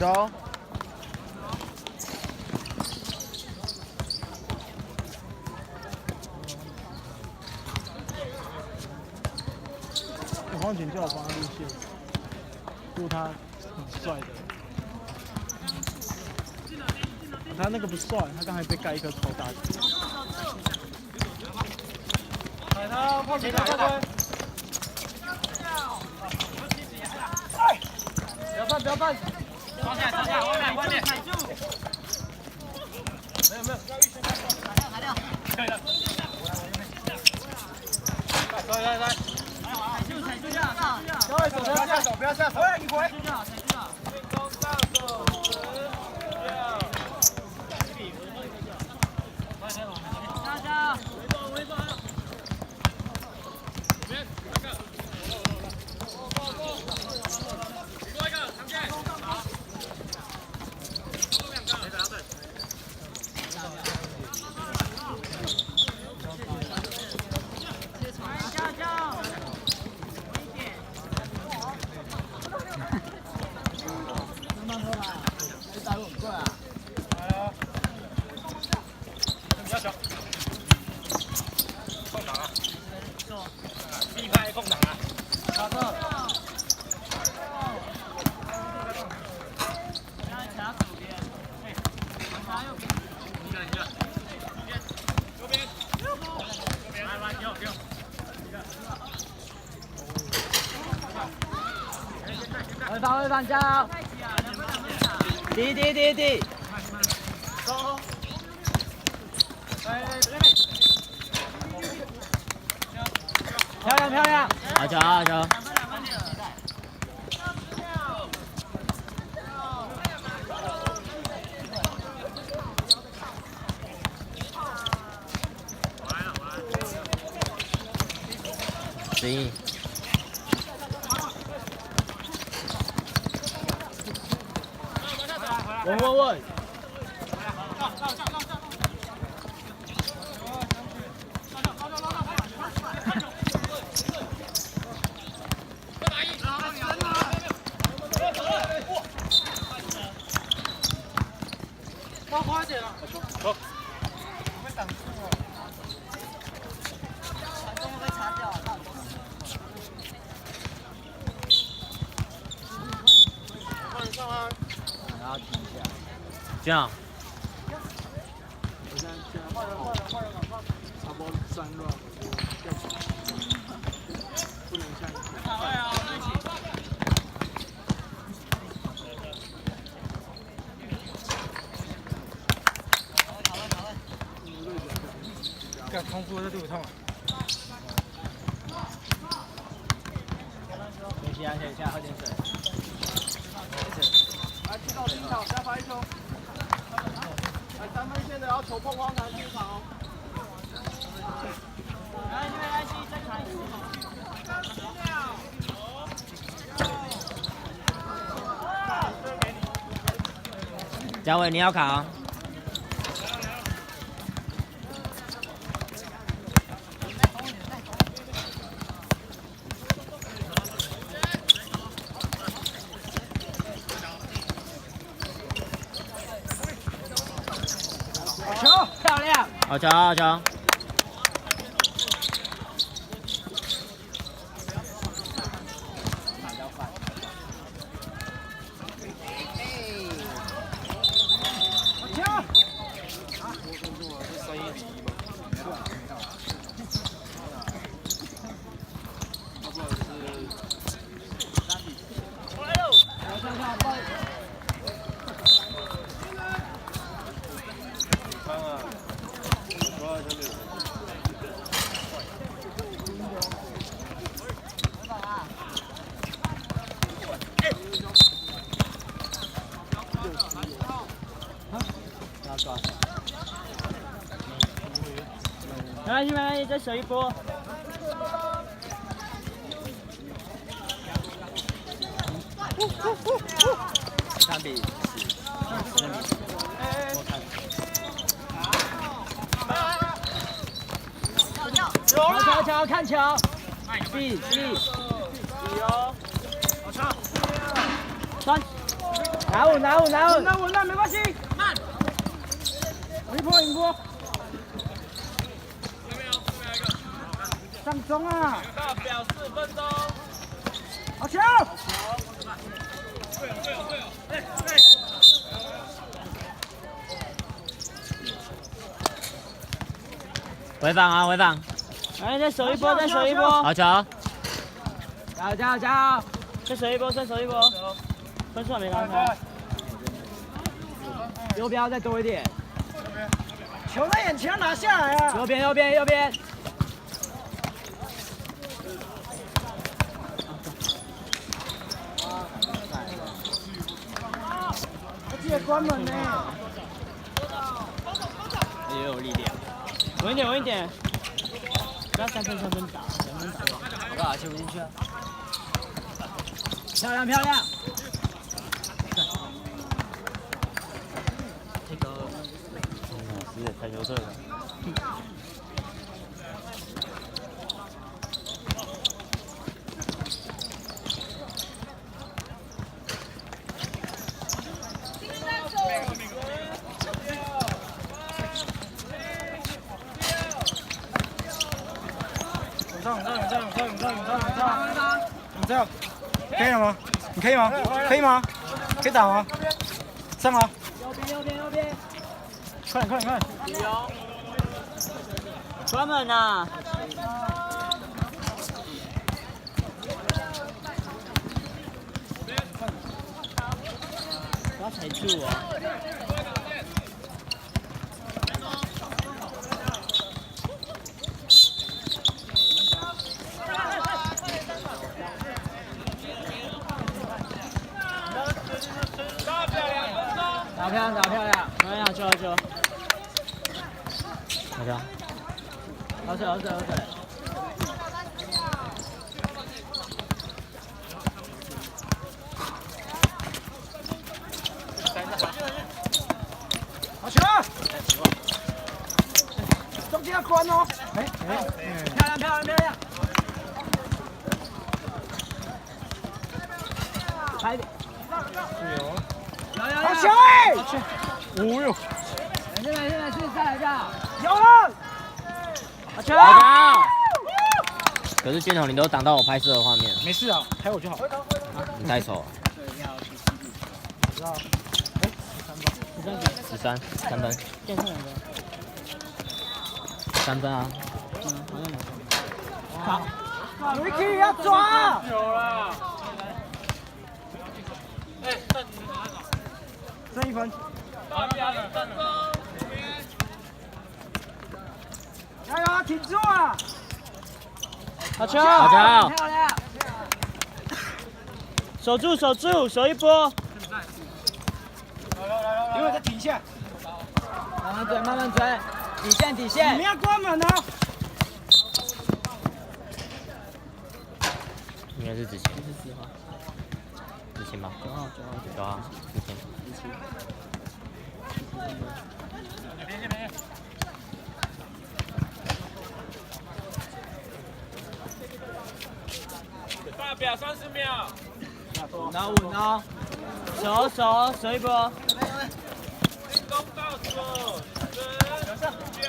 球。黄景叫我帮他路线，录他很帅的。他那个不帅，他刚才被盖一颗超大的。踩他，放前面，快快！不要犯，不要犯！上下上下，外面踩住！没有没有，抬掉，可以了。来。踩住这样，小伟手不要下手，不要下手，你回。踩住就好，踩住就好。中上手10、9。加！回走。边3个。多一个，长线。好。2个，2队。空档啊！卡特，卡左边，卡右边，一个，右边，来，给我，二番加油！滴，走，漂亮！好球！11。问。快点了，走。被挡住了。传中被擦掉了。快点上来。然后停一下。这样。我现在换人，差不多3轮，不能像以前。好呀，我们一起。干康复在队伍上了。休息一下，喝点水。来，去到停场，再发一球。来，3分线的要球碰荒才进场哦。来，再传一次。嘉伟，你要卡。漂亮！好球！没关系，再守一波。3比10，我看。球，看球。B 哦，好球。3。拿稳，没关系。慢。赢波。上中啊！表4分钟。好球！回防啊，回防！哎，再守一波。好球！加油！再守一波。分数还没拉开。右边要再多一点。球在眼前，拿下来啊！右边。记得关门呢。也有力量。稳一点。不要3分打，2分打。好不好？切不进去啊。漂亮。这个，是太牛队了。永正，可以了吗？你可以吗？可以打吗？上啊！右边！快点！关门呐！不要踩住啊！打漂亮！球！好的。好水！好球！中间要关哦！漂亮！快一点！好球哎！哦呦！现在再来一下，有了！好球！可是箭头你都挡到我拍摄的画面。没事啊，拍我就好。你太丑了。知道。13，3分。电视哪个？3分啊。好，Ricky 要抓！有了。剩1分。加油啊！挺住啊！好球！漂亮！守住，守一波。因为再停下。慢慢追，底线。你们要关门哦。应该是之前。之前吧。9号。之前。大表30秒。拿稳哦。守一波。进攻倒数10、9。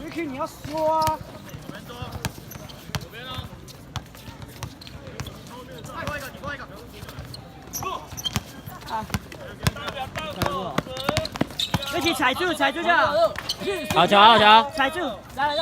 Ricky 你要说啊。左边哦。你过一个。一起踩住就好。好球！踩住，来。